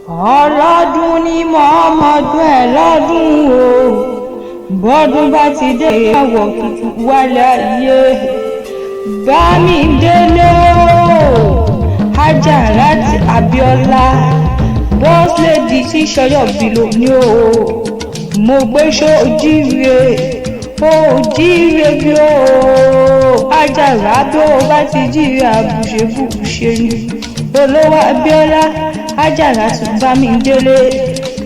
ọlọ́dún ní mọ́ọ́mọ́dún ẹ̀ lọ́dún o bọ́dún bá ti dé àwọ̀ tutù wálé ayé Bámidélé Ajarat Abíọ́lá boss lady tí sọyọ bìlò ní o mo gbé sójíire òjíire bí o Ajarat bí o bá ti jíire àbùṣebùṣe ni olówó Abíọ́lá Ajarat Bámidélé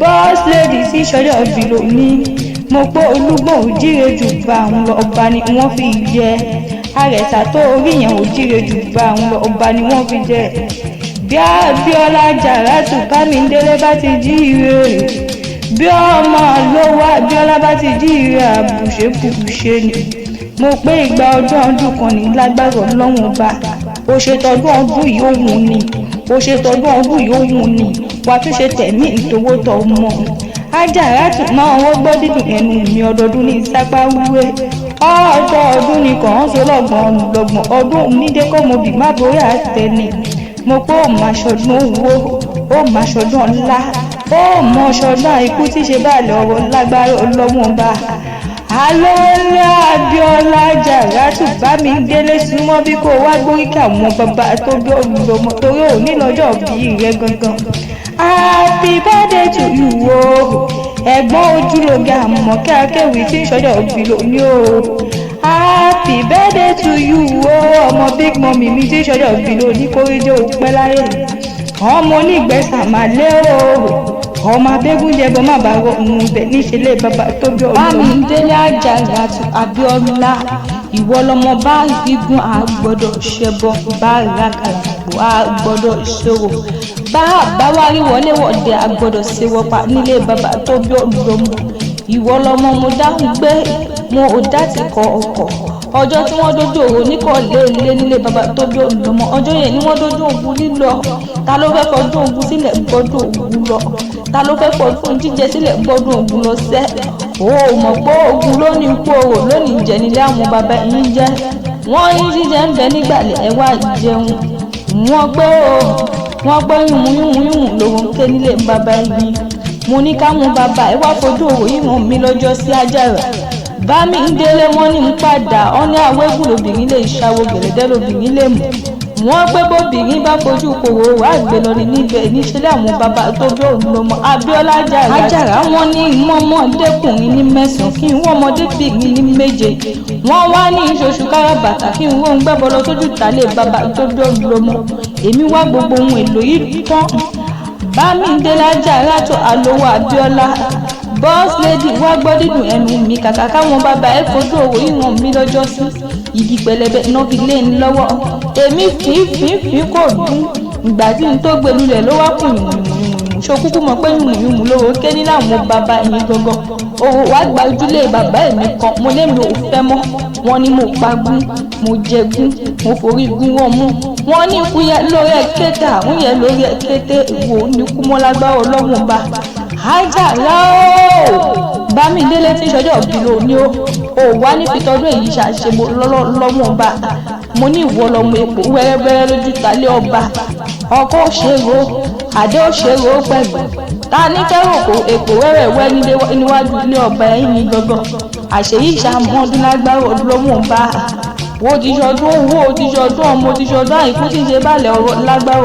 boss lady tí sọyọ bìlò ní mo pé olúgbọ̀n òjíire jù bá àwọn lọ ọba ni wọ́n fi jẹ àrẹ̀sà tó orí yẹn òjíire jù bá àwọn lọ ọba ni wọ́n fi jẹ bí Abíọ́lá Ajarat Bámidélé bá ti jíire bí ọmọ lówó Abíọ́lá bá ti jíire àbùṣebùṣe ni mo pé ìgbà ọdún kan ní lágbára Ọlọ́run ọba ó ṣe tọdún ọdún yìí ó wù ní ó ṣe tọdún ọdún yìí ó wù ní wàá tún ṣe tẹ̀mí ìtòwó tọ̀ mọ́ Ajarat máa wọ́n gbọ́ dídùn ẹnu mi ọdọọdún ní sápá wúwé ọdọọdún ní kàn án so lọ́gbọ̀n ọdún nídékọ́mọbì má borí àtẹni mo pé ó máa ṣọdún owó ó máa ṣọdún ọlá ó mọ ṣọdún àìkú tí ṣe bá lọ́wọ́ lágbára Ọlọ́run bá alóòlá Abíọ́lá Ajarat Bámidélé súnmọ́ bí kò wá gbóríkà àwọn bàbá tó bí olùdọmọ torí òní lọ́jọ́ bí rẹ gangan happy birthday to you o ẹ̀gbọ́n ojúlóge àmọ̀kẹ́ akéwì tí ìṣọjọ́ òbí ló ní o happy birthday to you o ọmọ big mummy mi tí ìṣọjọ́ òbí ló ní kórìíjẹ́ òpẹ́ láyé ọmọ onígbẹ̀sà máa lé o ọmọ abégúnjẹbọ má bàa rọ òun bẹ níṣẹlẹ̀ bàbá tó bí ọmọ Bámidélé Ajarat Abíọ́lá ìwọ lọmọ bá gígùn àgbọ́dọ̀ ṣẹbọ bá ràkàlàpọ àgbọ́dọ̀ ṣòro bá àbáwárí wọlé wọ̀de àgbọ́dọ̀ ṣèwọpa nílé bàbá tó bí ọmọ ìwọ lọmọ mo dáhùn gbé mo ò dá ti kọ ọkọ ọjọ́ tí wọ́n dójú òru níkọ̀ọ́lé nílé bàbá tó bí ọmọ ọjọ́ yẹn ni wọ́n dójú ògùn lílọ ta ló fẹ́ fọdún ògùn sílẹ̀ gbọ́dún ògùn lọ ta ló fẹ́ fọdún jíjẹ sílẹ̀ gbọ́dún ògùn lọ sẹ́ o mọ̀ pé ògùn lónìí kú òrò lónìí jẹ nílé àwọn bàbá yín jẹ́ wọ́n ní jíjẹ ń bẹ nígbàlẹ̀ ẹ wá jẹun wọ́n gbé yùmùyùmù lòun ké nílé bàbá yín mo ní káwọn bàbá ẹ wá fojú òrò yìí hàn mí lọ́jọ́ sí Ajarat Bámidélé wọ́n ní ń padà ọ́ ní àwégùn lóbìnrin lè ṣàwò gẹ̀lẹ́dẹ́ lóbìnrin lè mú wọ́n pé bóbìnrin bá fojú kòrò wá gbé lọ níbẹ̀ níṣẹ́lẹ̀ àwọn bàbá tó bí òun lọ́mọ Abíọ́lá Ajarat wọ́n ní ìmọ̀ọ́mọdékùnrin ní 9 kí n wọ́n ọmọdébìnrin ní 7 wọ́n wá ní ìṣoṣù káràbàtà kí n wọ́n gbẹ́bọ lọ sójú ìtàlẹ̀ bàbá tó bí òun lọ́mọ èmi wá gbogbo ohun èlò yìí tán Bámidélé Ajarat alówó Abíọ́lá boss lady wá gbọ́ dídùn ẹnu mi kàkà káwọn bàbá ẹ fojú òwò ìwọ̀n mi lọ́jọ́ sí igi pẹlẹbẹ náà fi lé ní lọ́wọ́ èmi fífi kò dún ìgbà tí n tó gbé lulẹ̀ ló wá kùn yùmùyùmù ṣokúkú mọ̀ pé yùmùyùmù lówó ké ní láwọn bàbá ẹ̀yìn gangan òwò wá gba ojúlé bàbá ẹ̀mí kan mo lé mi ò fẹ́ mọ́ wọ́n ní mo pagún mo jẹgún mo forí gún wọn mú wọ́n ní ikú yẹ lórí ẹ̀ kété àwọn yẹ lórí ẹ̀ kété wò ní kú mọ́ lágbára Ọlọ́run bá Ajarat Bámidélé tí ìṣọjọ́ òbí ló ní ó wá ní fìtọ́dún èyí ṣàṣe lọ́wọ́ ọba mo ní ìwọ lọmọ èpò wẹ́rẹ́wẹ́rẹ́ lójú tálẹ́ ọba ọkọ òṣèrò àdé òṣèrò pẹ̀lú ta ní kẹ́rò kó èpò wẹ́rẹ́wẹ́ níwájú ilé ọba ẹ̀yìn ní gangan àṣeyí ìṣàmọ́dún lágbára lọ́wọ́ ọba wo ti ṣọdún owó ti ṣọdún ọmọ ti ṣọdún àìkú tí ṣe bálẹ̀ ọ̀rọ̀ lágbára